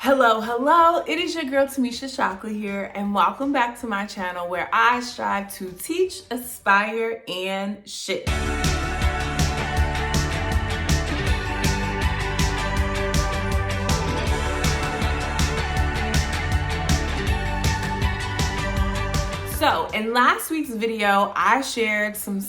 Hello, it is your girl Tamisha Shockley here, and welcome back to my channel where I strive to teach, aspire, and shift. So in last week's video, I shared some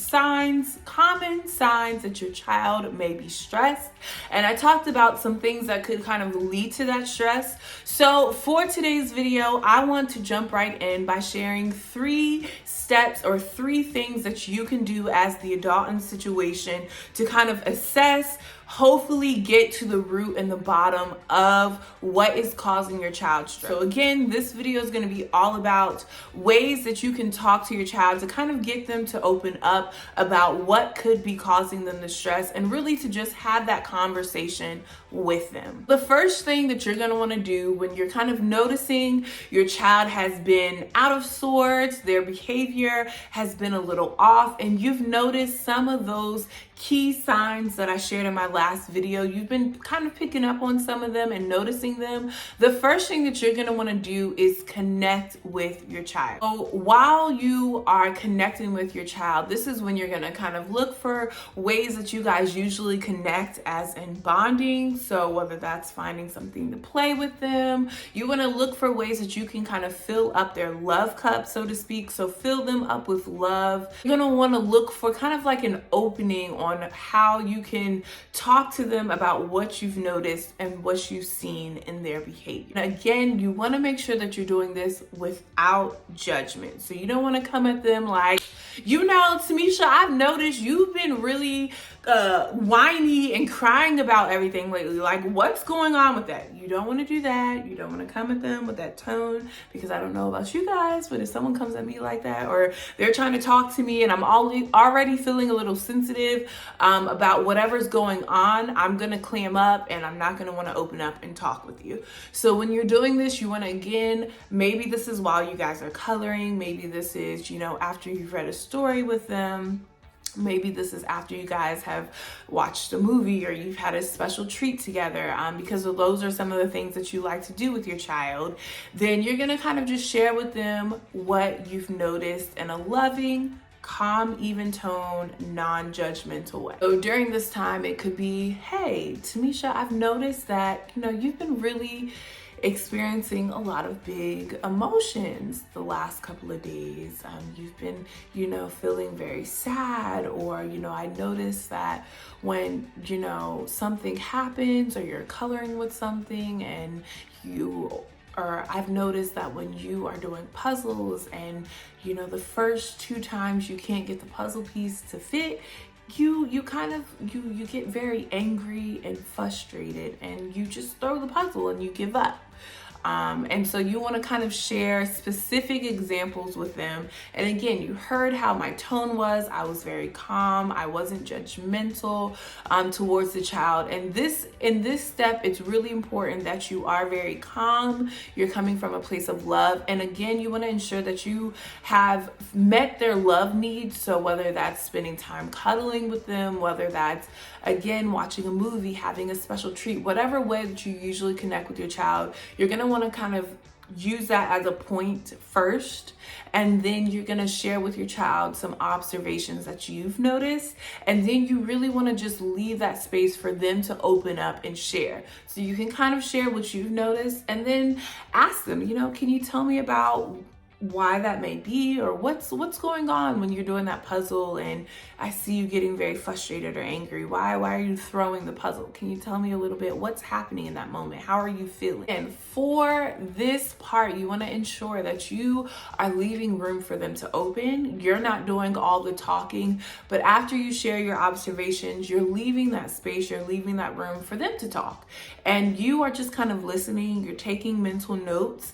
common signs that your child may be stressed. And I talked about some things that could kind of lead to that stress. So for today's video, I want to jump right in by sharing 3 steps or 3 things that you can do as the adult in the situation to kind of assess, hopefully get to the root and the bottom of what is causing your child stress. So again, this video is going to be all about ways that you can talk to your child to kind of get them to open up about what could be causing them the stress and really to just have that conversation with them. The first thing that you're going to want to do when you're kind of noticing your child has been out of sorts, their behavior has been a little off, and you've noticed some of those key signs that I shared in my last video, you've been kind of picking up on some of them and noticing them. The first thing that you're going to want to do is connect with your child. So while you are connecting with your child, this is when you're going to kind of look for ways that you guys usually connect as in bonding. So whether that's finding something to play with them, you want to look for ways that you can kind of fill up their love cup, so to speak. So fill them up with love. You're going to want to look for kind of like an opening on how you can talk to them about what you've noticed and what you've seen in their behavior. And again, you want to make sure that you're doing this without judgment. So you don't want to come at them like, Tamisha, I've noticed you've been really whiny and crying about everything lately. Like, what's going on with that? You don't want to do that. You don't want to come at them with that tone, because I don't know about you guys, but if someone comes at me like that, or they're trying to talk to me and I'm already feeling a little sensitive about whatever's going on, I'm going to clam up and I'm not going to want to open up and talk with you. So when you're doing this, you want to, again, maybe this is while you guys are coloring. Maybe this is, after you've read a story with them. Maybe this is after you guys have watched a movie or you've had a special treat together, because those are some of the things that you like to do with your child. Then you're going to kind of just share with them what you've noticed in a loving, calm, even tone, non-judgmental way. So during this time, it could be, hey, Tamisha, I've noticed that, you've been really experiencing a lot of big emotions the last couple of days. You've been, feeling very sad, or, I noticed that when, something happens or you're coloring with something and I've noticed that when you are doing puzzles and, the first 2 times you can't get the puzzle piece to fit, you get very angry and frustrated and you just throw the puzzle and you give up. And so you want to kind of share specific examples with them. And again, you heard how my tone was. I was very calm. I wasn't judgmental towards the child. And in this step, it's really important that you are very calm. You're coming from a place of love. And again, you want to ensure that you have met their love needs. So whether that's spending time cuddling with them, whether that's, again, watching a movie, having a special treat, whatever way that you usually connect with your child, you're going to want to kind of use that as a point first, and then you're going to share with your child some observations that you've noticed, and then you really want to just leave that space for them to open up and share. So you can kind of share what you've noticed and then ask them, can you tell me about why that may be, or what's going on when you're doing that puzzle and I see you getting very frustrated or angry. Why are you throwing the puzzle? Can you tell me a little bit what's happening in that moment? How are you feeling? And for this part, you want to ensure that you are leaving room for them to open. You're not doing all the talking, but after you share your observations, you're leaving that space, you're leaving that room for them to talk. And you are just kind of listening, you're taking mental notes.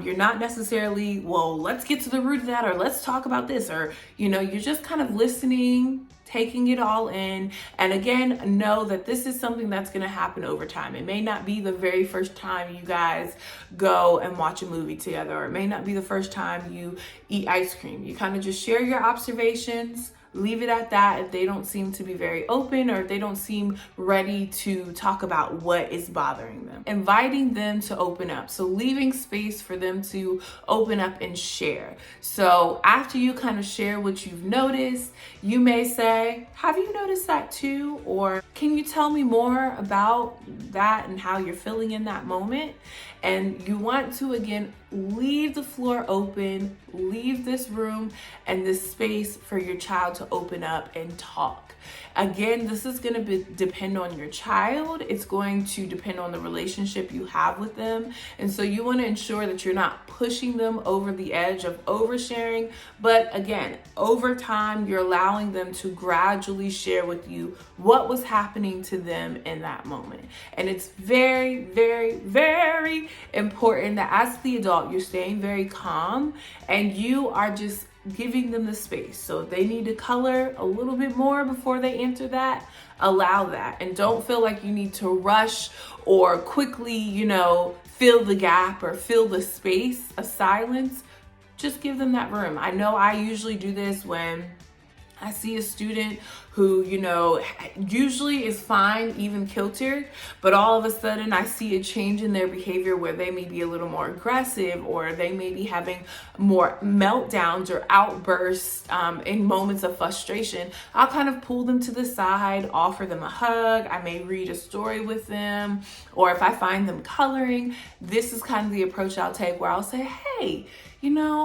You're not necessarily, let's get to the root of that, or let's talk about this, or, you're just kind of listening, taking it all in. And again, know that this is something that's going to happen over time. It may not be the very first time you guys go and watch a movie together, or it may not be the first time you eat ice cream. You kind of just share your observations, leave it at that if they don't seem to be very open, or if they don't seem ready to talk about what is bothering them. Inviting them to open up. So leaving space for them to open up and share. So after you kind of share what you've noticed, you may say, have you noticed that too? Or can you tell me more about that and how you're feeling in that moment? And you want to, again, leave the floor open, leave this room and this space for your child to open up and talk. Again, this is going to depend on your child. It's going to depend on the relationship you have with them. And so you want to ensure that you're not pushing them over the edge of oversharing. But again, over time, you're allowing them to gradually share with you what was happening to them in that moment. And it's very, very, very important that as the adult, you're staying very calm and you are just giving them the space. So if they need to color a little bit more before they answer that, allow that. And don't feel like you need to rush or quickly, fill the gap or fill the space of silence. Just give them that room. I know I usually do this when I see a student who, usually is fine, even kiltered, but all of a sudden I see a change in their behavior where they may be a little more aggressive, or they may be having more meltdowns or outbursts in moments of frustration. I'll kind of pull them to the side, offer them a hug. I may read a story with them, or if I find them coloring, this is kind of the approach I'll take, where I'll say, hey,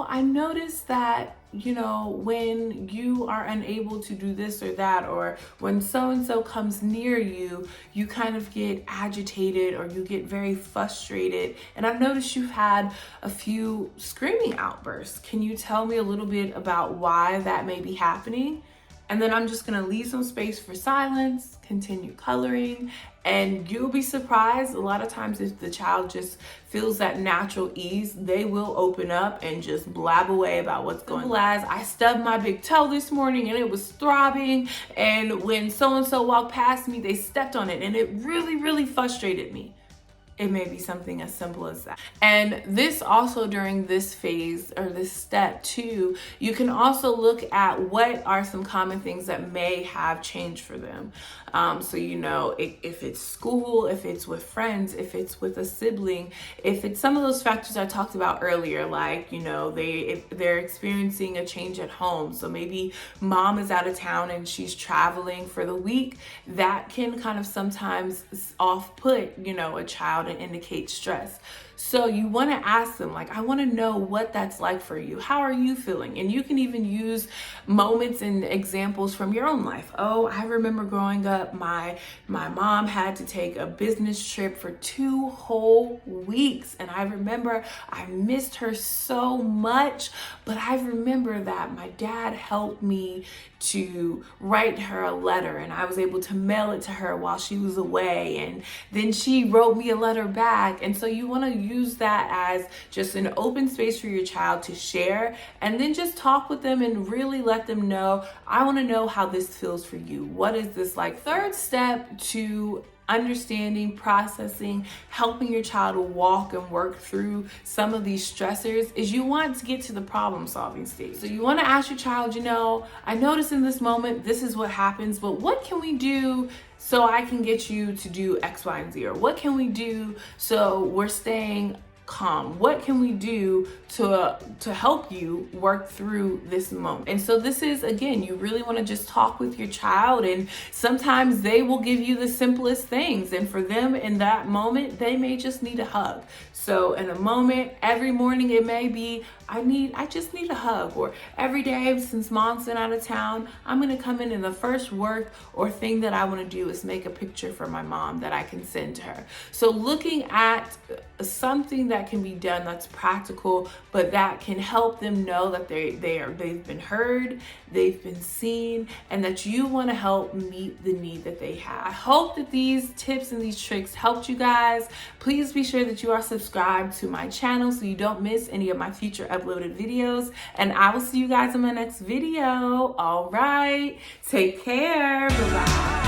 I noticed that when you are unable to do this or that, or when so-and-so comes near you, you kind of get agitated or you get very frustrated. And I've noticed you've had a few screaming outbursts. Can you tell me a little bit about why that may be happening? And then I'm just gonna leave some space for silence, continue coloring, and you'll be surprised. A lot of times if the child just feels that natural ease, they will open up and just blab away about what's going on. As I stubbed my big toe this morning and it was throbbing, and when so-and-so walked past me, they stepped on it and it really, really frustrated me. It may be something as simple as that. And this also, during this phase or this step too, you can also look at what are some common things that may have changed for them. So, if it's school, if it's with friends, if it's with a sibling, if it's some of those factors I talked about earlier, like, if they're experiencing a change at home. So maybe mom is out of town and she's traveling for the week. That can kind of sometimes off-put, a child and indicate stress. So you want to ask them, like, I want to know what that's like for you. How are you feeling? And you can even use moments and examples from your own life. Oh, I remember growing up, my mom had to take a business trip for 2 whole weeks. And I remember I missed her so much, but I remember that my dad helped me to write her a letter, and I was able to mail it to her while she was away, and then she wrote me a letter back. And so you want to use that as just an open space for your child to share, and then just talk with them and really let them know, I want to know how this feels for you. What is this like? Third step to understanding, processing, helping your child to walk and work through some of these stressors is you want to get to the problem solving stage. So you want to ask your child, I noticed in this moment, this is what happens, but what can we do so I can get you to do X, Y, and Z? Or what can we do so we're staying calm? What can we do to help you work through this moment? And so this is, again, you really want to just talk with your child, and sometimes they will give you the simplest things, and for them in that moment, they may just need a hug. So in a moment, every morning it may be, I just need a hug. Or every day since mom's been out of town, I'm going to come in and the first work or thing that I want to do is make a picture for my mom that I can send to her. So looking at something that can be done that's practical, but that can help them know that they've been heard, they've been seen, and that you want to help meet the need that they have. I hope that these tips and these tricks helped you guys. Please be sure that you are subscribed to my channel so you don't miss any of my future uploaded videos, and I will see you guys in my next video. All right, take care. Bye-bye.